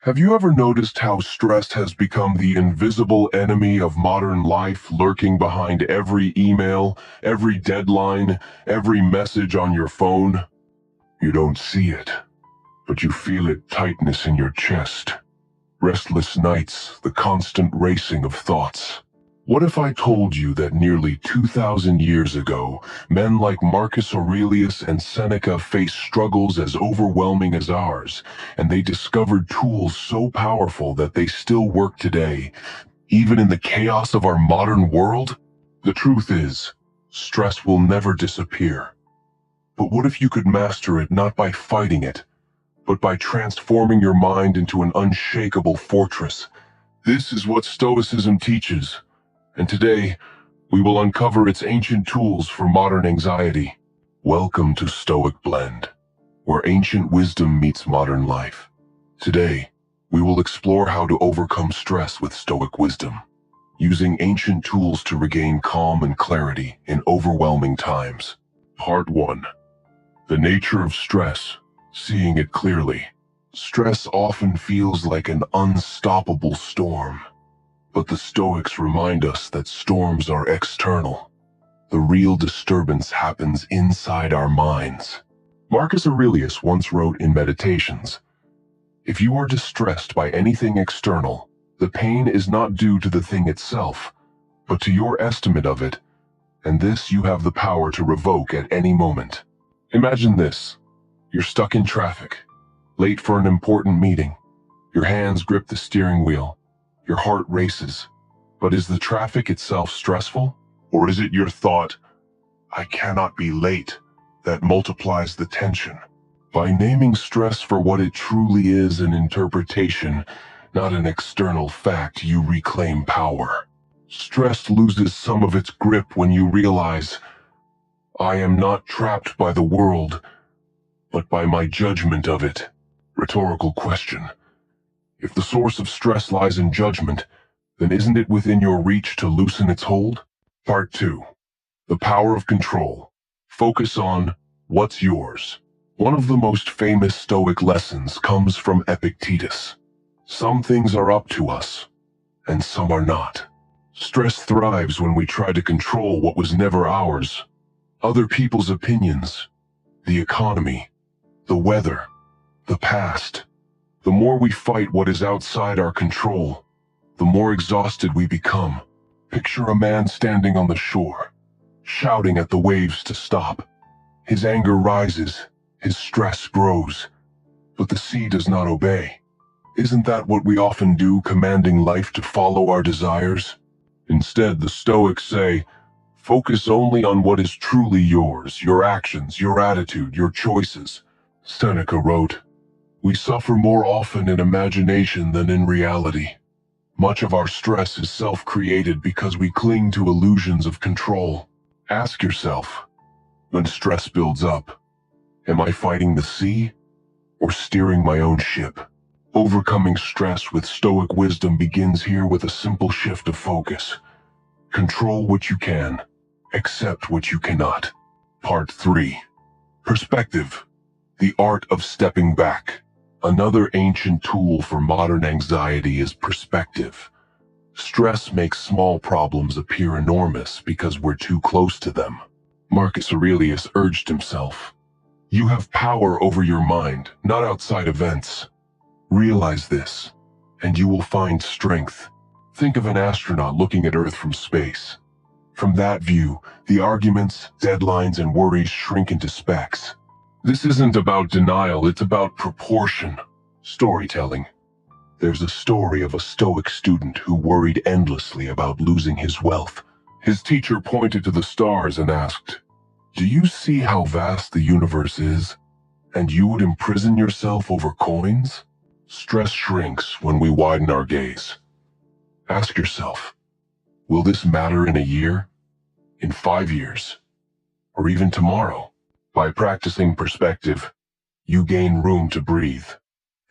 Have you ever noticed how stress has become the invisible enemy of modern life, lurking behind every email, every deadline, every message on your phone? You don't see it, but you feel it tightness in your chest. Restless nights, the constant racing of thoughts. What if I told you that nearly 2,000 years ago, men like Marcus Aurelius and Seneca faced struggles as overwhelming as ours, and they discovered tools so powerful that they still work today, even in the chaos of our modern world? The truth is, stress will never disappear. But what if you could master it not by fighting it, but by transforming your mind into an unshakable fortress? This is what Stoicism teaches. And today, we will uncover its ancient tools for modern anxiety. Welcome to Stoic Blend, where ancient wisdom meets modern life. Today, we will explore how to overcome stress with Stoic wisdom, using ancient tools to regain calm and clarity in overwhelming times. Part 1. The nature of stress, seeing it clearly. Stress often feels like an unstoppable storm. But the Stoics remind us that storms are external. The real disturbance happens inside our minds. Marcus Aurelius once wrote in Meditations, "If you are distressed by anything external, the pain is not due to the thing itself, but to your estimate of it, and this you have the power to revoke at any moment." Imagine this. You're stuck in traffic, late for an important meeting. Your hands grip the steering wheel. Your heart races. But is the traffic itself stressful? Or is it your thought, "I cannot be late," that multiplies the tension? By naming stress for what it truly is, an interpretation, not an external fact, you reclaim power. Stress loses some of its grip when you realize, "I am not trapped by the world, but by my judgment of it." Rhetorical question. If the source of stress lies in judgment, then isn't it within your reach to loosen its hold? Part 2. The power of control. Focus on what's yours. One of the most famous Stoic lessons comes from Epictetus. Some things are up to us, and some are not. Stress thrives when we try to control what was never ours. Other people's opinions, the economy, the weather, the past. The more we fight what is outside our control, the more exhausted we become. Picture a man standing on the shore, shouting at the waves to stop. His anger rises, his stress grows, but the sea does not obey. Isn't that what we often do, commanding life to follow our desires? Instead, the Stoics say, focus only on what is truly yours, your actions, your attitude, your choices. Seneca wrote, "We suffer more often in imagination than in reality." Much of our stress is self-created because we cling to illusions of control. Ask yourself, when stress builds up, am I fighting the sea or steering my own ship? Overcoming stress with Stoic wisdom begins here with a simple shift of focus. Control what you can, accept what you cannot. Part 3. Perspective. The art of stepping back. Another ancient tool for modern anxiety is perspective. Stress makes small problems appear enormous because we're too close to them. Marcus Aurelius urged himself, "You have power over your mind, not outside events. Realize this, and you will find strength." Think of an astronaut looking at Earth from space. From that view, the arguments, deadlines, and worries shrink into specks. This isn't about denial, it's about proportion. Storytelling. There's a story of a Stoic student who worried endlessly about losing his wealth. His teacher pointed to the stars and asked, "Do you see how vast the universe is? And you would imprison yourself over coins?" Stress shrinks when we widen our gaze. Ask yourself, will this matter in a year, in 5 years, or even tomorrow? By practicing perspective, you gain room to breathe.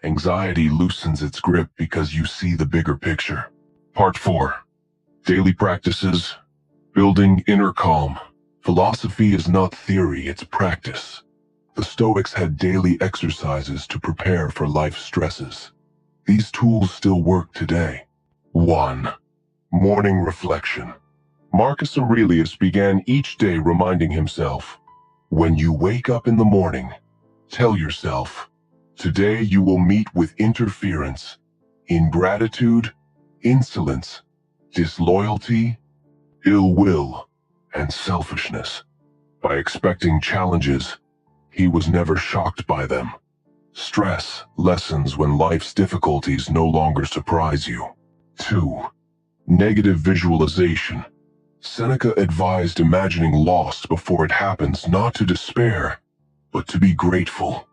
Anxiety loosens its grip because you see the bigger picture. Part 4. Daily practices. Building inner calm. Philosophy is not theory, it's practice. The Stoics had daily exercises to prepare for life's stresses. These tools still work today. 1. Morning reflection. Marcus Aurelius began each day reminding himself, when you wake up in the morning, tell yourself, today you will meet with interference, ingratitude, insolence, disloyalty, ill will, and selfishness. By expecting challenges, he was never shocked by them. Stress lessens when life's difficulties no longer surprise you. 2. Negative visualization. Seneca advised imagining loss before it happens, not to despair, but to be grateful.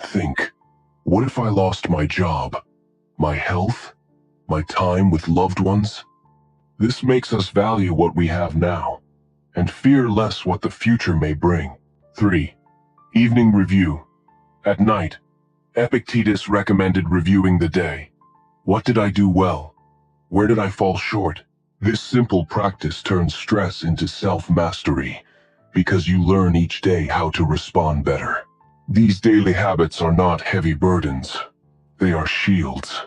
Think, what if I lost my job, my health, my time with loved ones? This makes us value what we have now, and fear less what the future may bring. 3. Evening review. At night, Epictetus recommended reviewing the day. What did I do well? Where did I fall short? This simple practice turns stress into self-mastery, because you learn each day how to respond better. These daily habits are not heavy burdens. They are shields.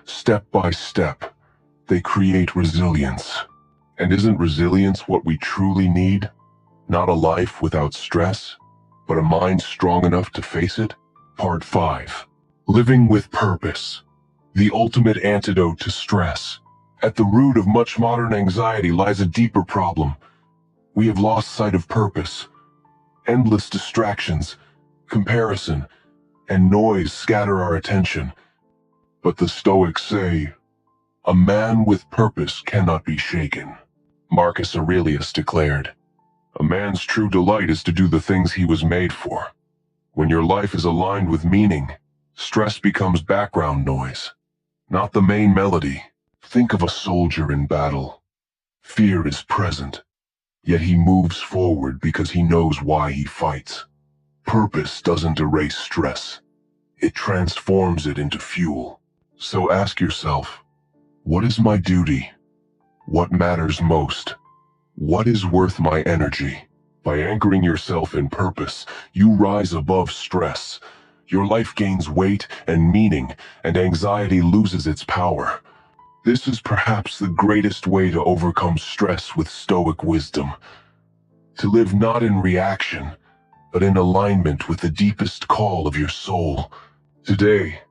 Step by step, they create resilience. And isn't resilience what we truly need? Not a life without stress, but a mind strong enough to face it? Part 5. Living with purpose. The ultimate antidote to stress. At the root of much modern anxiety lies a deeper problem. We have lost sight of purpose. Endless distractions, comparison, and noise scatter our attention. But the Stoics say, a man with purpose cannot be shaken. Marcus Aurelius declared, a man's true delight is to do the things he was made for. When your life is aligned with meaning, stress becomes background noise, not the main melody. Think of a soldier in battle. Fear is present, yet he moves forward because he knows why he fights. Purpose doesn't erase stress. It transforms it into fuel. So ask yourself, what is my duty? What matters most? What is worth my energy? By anchoring yourself in purpose, you rise above stress. Your life gains weight and meaning, and anxiety loses its power. This is perhaps the greatest way to overcome stress with Stoic wisdom. To live not in reaction, but in alignment with the deepest call of your soul. Today,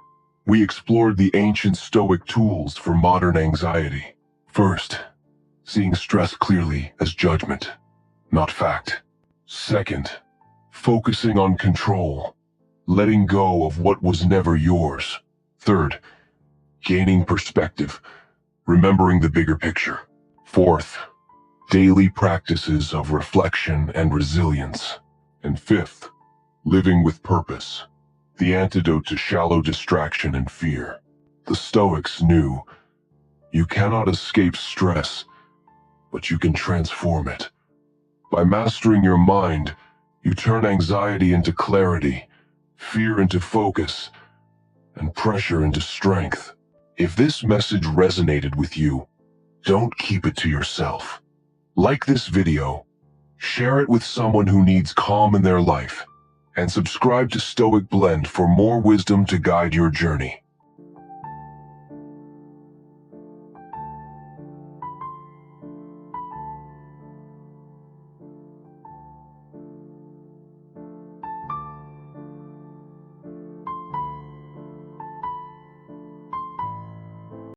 we explored the ancient Stoic tools for modern anxiety. First, seeing stress clearly as judgment, not fact. Second, focusing on control, letting go of what was never yours. Third, gaining perspective, remembering the bigger picture. Fourth, daily practices of reflection and resilience. And fifth, living with purpose, the antidote to shallow distraction and fear. The Stoics knew you cannot escape stress, but you can transform it. By mastering your mind, you turn anxiety into clarity, fear into focus, and pressure into strength. If this message resonated with you, don't keep it to yourself. Like this video, share it with someone who needs calm in their life, and subscribe to Stoic Blend for more wisdom to guide your journey.